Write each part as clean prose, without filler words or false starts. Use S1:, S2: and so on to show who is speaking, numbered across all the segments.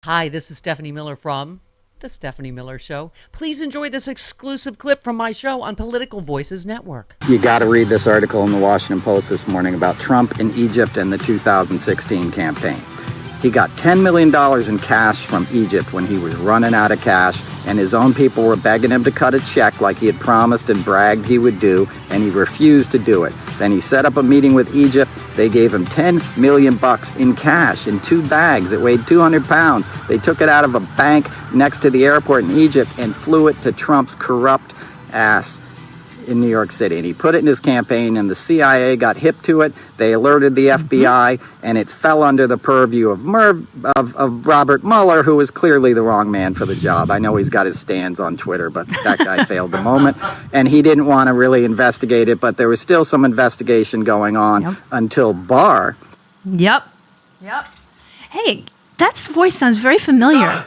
S1: Hi, this is Stephanie Miller from The Stephanie Miller Show. Please enjoy this exclusive clip from my show on Political Voices Network.
S2: You got to read this article in the Washington Post this morning about Trump in Egypt and the 2016 campaign. He got $10 million in cash from Egypt when he was running out of cash, and his own people were begging him to cut a check like he had promised and bragged he would do, and he refused to do it. Then he set up a meeting with Egypt. They gave him $10 million in cash in 2 bags. It weighed 200 pounds. They took it out of a bank next to the airport in Egypt and flew it to Trump's corrupt ass in New York City. And he put it in his campaign, and the CIA got hip to it. They alerted the FBI, and it fell under the purview of Robert Mueller, who was clearly the wrong man for the job. I know he's got his stands on Twitter, but that guy failed the moment. And he didn't want to really investigate it, but there was still some investigation going on until Barr.
S3: Yep. Hey, that voice sounds very familiar.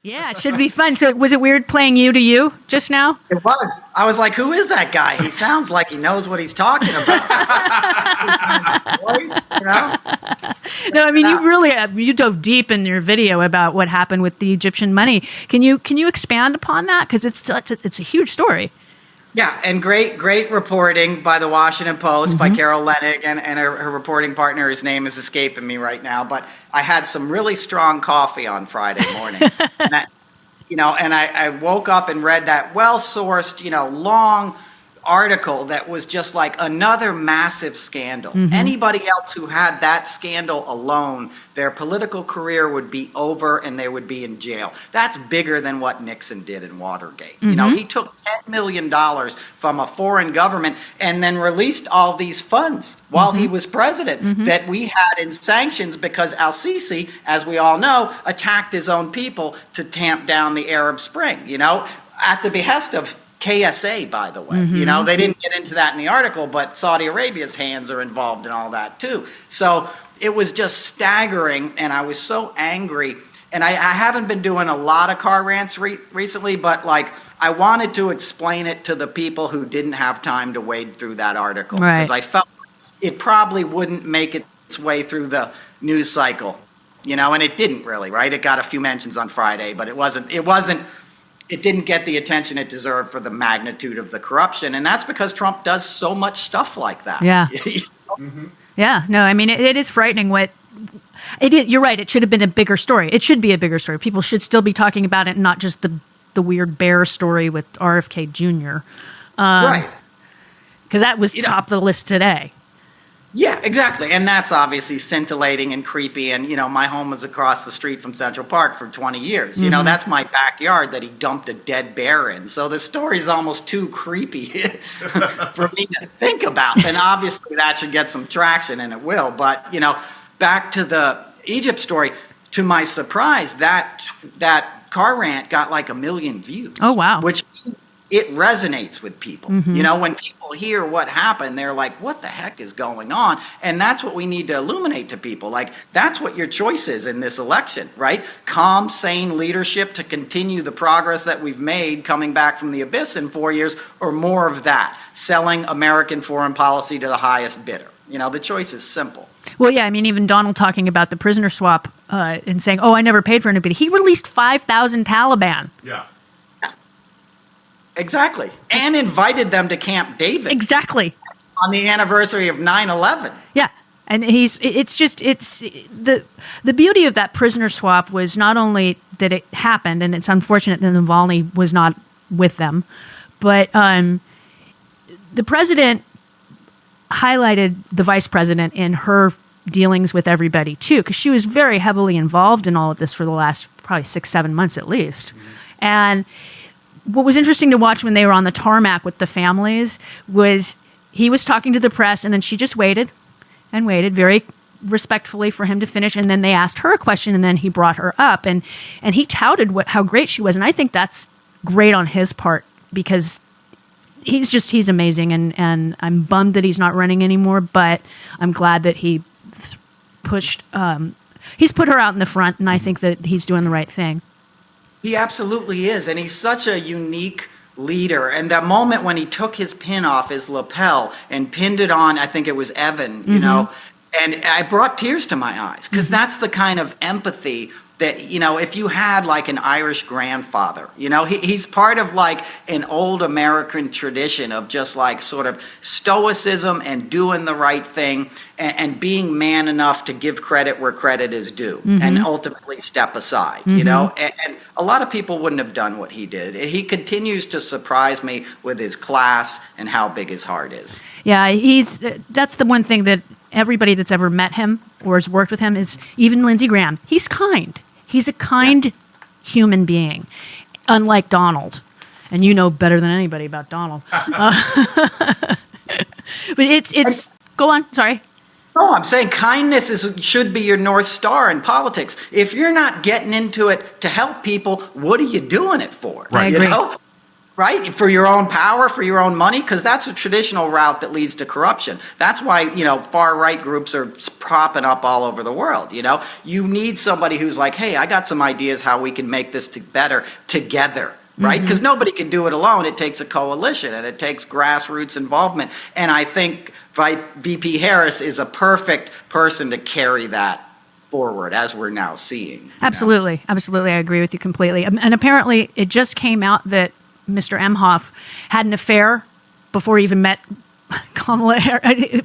S3: Yeah, it should be fun. So was it weird playing you to you just now?
S4: It was. I was like, who is that guy? He sounds like he knows what he's talking about. Voice, you know?
S3: No, I mean, you dove deep in your video about what happened with the Egyptian money. Can you expand upon that? Because it's a huge story.
S4: Yeah, and great reporting by the Washington Post, by Carol Leonnig, and her reporting partner. His name is escaping me right now, but I had some really strong coffee on Friday morning. And I woke up and read that well-sourced, long article that was just like another massive scandal. Anybody else who had that scandal alone, their political career would be over and they would be in jail. That's bigger than what Nixon did in Watergate. He took $10 million from a foreign government and then released all these funds while he was president that we had in sanctions because al-Sisi, as we all know, attacked his own people to tamp down the Arab Spring, at the behest of KSA, by the way. They didn't get into that in the article, but Saudi Arabia's hands are involved in all that too. So it was just staggering, and I was so angry. And I haven't been doing a lot of car rants recently, but I wanted to explain it to the people who didn't have time to wade through that article. Because I felt it probably wouldn't make its way through the news cycle, and it didn't really, right? It got a few mentions on Friday, but it didn't get the attention it deserved for the magnitude of the corruption. And that's because Trump does so much stuff like that.
S3: Yeah. Yeah. No, I mean, it is frightening you're right. It should have been a bigger story. It should be a bigger story. People should still be talking about it, and not just the weird bear story with RFK Jr.
S4: Right.
S3: Because that was top of the list today.
S4: Yeah, exactly. And that's obviously scintillating and creepy. And, my home was across the street from Central Park for 20 years. That's my backyard that he dumped a dead bear in. So the story's almost too creepy for me to think about. And obviously that should get some traction, and it will. But, back to the Egypt story, to my surprise, that car rant got like 1 million views.
S3: Oh, wow.
S4: Which means it resonates with people. When people hear what happened, they're like, what the heck is going on? And that's what we need to illuminate to people. That's what your choice is in this election, right? Calm, sane leadership to continue the progress that we've made coming back from the abyss in 4 years, or more of that, selling American foreign policy to the highest bidder. The choice is simple.
S3: Well, yeah, I mean, even Donald talking about the prisoner swap and saying, I never paid for anybody. He released 5,000 Taliban.
S5: Yeah.
S4: Exactly. And invited them to Camp David.
S3: Exactly.
S4: On the anniversary of 9/11.
S3: Yeah. And it's the beauty of that prisoner swap was not only that it happened, and it's unfortunate that Navalny was not with them, but the president highlighted the vice president in her dealings with everybody too, because she was very heavily involved in all of this for the last probably 6-7 months at least. And what was interesting to watch when they were on the tarmac with the families was he was talking to the press, and then she just waited and waited very respectfully for him to finish. And then they asked her a question, and then he brought her up, and he touted how great she was. And I think that's great on his part, because he's amazing. And I'm bummed that he's not running anymore, but I'm glad that he's put her out in the front. And I think that he's doing the right thing.
S4: He absolutely is, and he's such a unique leader. And that moment when he took his pin off his lapel and pinned it on, I think it was Evan, and I brought tears to my eyes, because that's the kind of empathy that, if you had like an Irish grandfather, he's part of like an old American tradition of just like sort of stoicism and doing the right thing and being man enough to give credit where credit is due and ultimately step aside, and a lot of people wouldn't have done what he did. He continues to surprise me with his class and how big his heart is.
S3: Yeah, that's the one thing that everybody that's ever met him or has worked with him is, even Lindsey Graham, he's kind. He's a kind human being, unlike Donald. And you know better than anybody about Donald. But it's go on, sorry.
S4: No, I'm saying kindness should be your North Star in politics. If you're not getting into it to help people, what are you doing it for?
S3: Right. I agree.
S4: Right? For your own power, for your own money? Because that's a traditional route that leads to corruption. That's why, far-right groups are propping up all over the world, You need somebody who's like, hey, I got some ideas how we can make this better together, right? Because nobody can do it alone. It takes a coalition, and it takes grassroots involvement. And I think VP Harris is a perfect person to carry that forward, as we're now seeing.
S3: Absolutely. Absolutely. I agree with you completely. And apparently, it just came out that Mr. Emhoff had an affair before he even met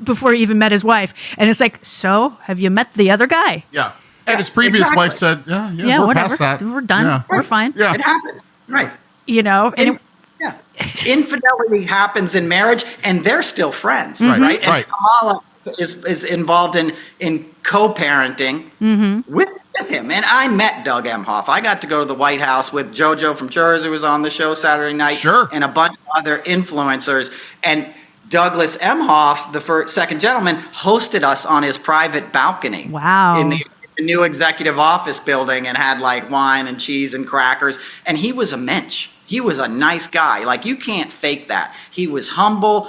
S3: before he even met his wife. And it's like, so have you met the other guy?
S5: Yeah. And his previous wife said, yeah, we're
S3: whatever.
S5: past that.
S3: We're done.
S5: Yeah.
S3: We're fine.
S5: Yeah.
S4: It happens. Right. Infidelity happens in marriage, and they're still friends, right? And Kamala is involved in co-parenting with him. And I met Doug Emhoff. I got to go to the White House with JoJo from Jersey, who was on the show Saturday night, and a bunch of other influencers. And Douglas Emhoff, the second gentleman, hosted us on his private balcony.
S3: Wow.
S4: In the new executive office building, and had like wine and cheese and crackers. And he was a mensch. He was a nice guy. Like, you can't fake that. He was humble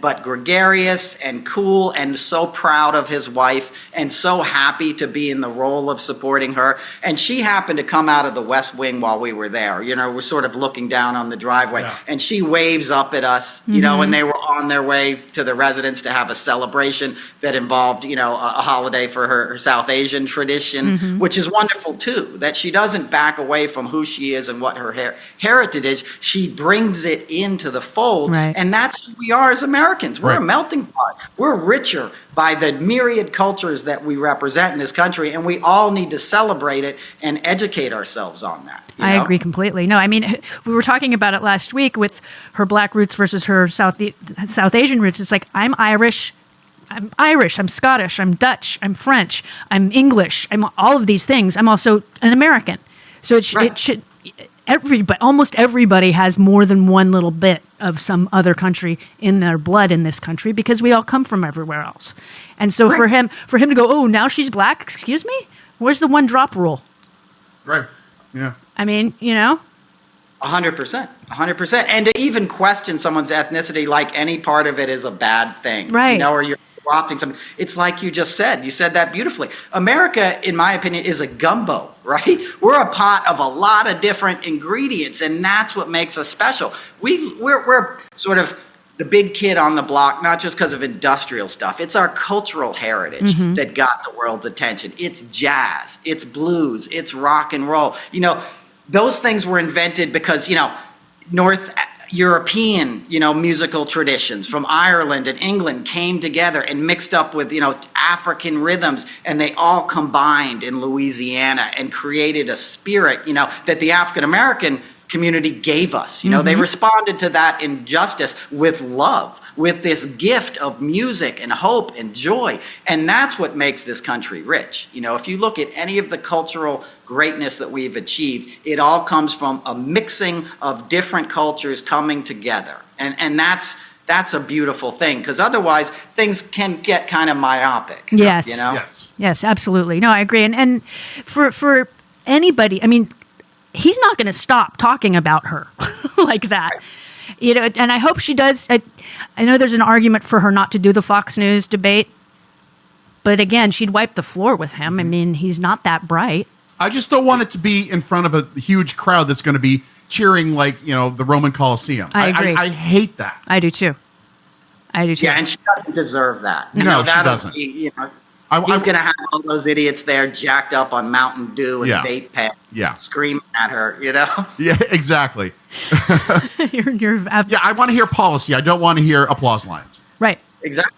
S4: but gregarious and cool, and so proud of his wife, and so happy to be in the role of supporting her. And she happened to come out of the West Wing while we were there. We're sort of looking down on the driveway, and she waves up at us, and they were on their way to the residence to have a celebration that involved, a holiday for her South Asian tradition, which is wonderful too, that she doesn't back away from who she is and what her heritage is. She brings it into the fold, and that's who we are as Americans. We're a melting pot. We're richer by the myriad cultures that we represent in this country, and we all need to celebrate it and educate ourselves on that.
S3: I agree completely. No, I mean, we were talking about it last week with her black roots versus her South Asian roots. It's like, I'm Irish, I'm Scottish, I'm Dutch, I'm French, I'm English, I'm all of these things. I'm also an American. So it should... almost everybody has more than one little bit of some other country in their blood in this country, because we all come from everywhere else. And so for him to go, oh, now she's black, excuse me? Where's the one drop rule?
S5: Right. Yeah.
S3: I mean,
S4: 100%. 100%. And to even question someone's ethnicity like any part of it is a bad thing.
S3: Right.
S4: Or you're adopting something. It's like you just said. You said that beautifully. America, in my opinion, is a gumbo, right? We're a pot of a lot of different ingredients, and that's what makes us special. We're sort of the big kid on the block, not just because of industrial stuff. It's our cultural heritage that got the world's attention. It's jazz, it's blues, it's rock and roll. Those things were invented because, North European, musical traditions from Ireland and England came together and mixed up with, African rhythms, and they all combined in Louisiana and created a spirit, that the African American community gave us. They responded to that injustice with love, with this gift of music and hope and joy. And that's what makes this country rich. If you look at any of the cultural greatness that we've achieved, it all comes from a mixing of different cultures coming together. And that's a beautiful thing, because otherwise things can get kind of myopic.
S3: Yes.
S5: Yes,
S3: absolutely. No, I agree. And for anybody, I mean, he's not going to stop talking about her like that. And I hope she does. I know there's an argument for her not to do the Fox News debate, but again, she'd wipe the floor with him. I mean, he's not that bright.
S5: I just don't want it to be in front of a huge crowd that's going to be cheering like, the Roman Colosseum.
S3: I agree.
S5: I hate that.
S3: I do too.
S4: Yeah, and she doesn't deserve that.
S5: No, she doesn't.
S4: He's going to have all those idiots there jacked up on Mountain Dew and vape pens, screaming at her,
S5: Yeah, exactly.
S3: you're
S5: I want to hear policy. I don't want to hear applause lines.
S3: right.
S4: Exactly.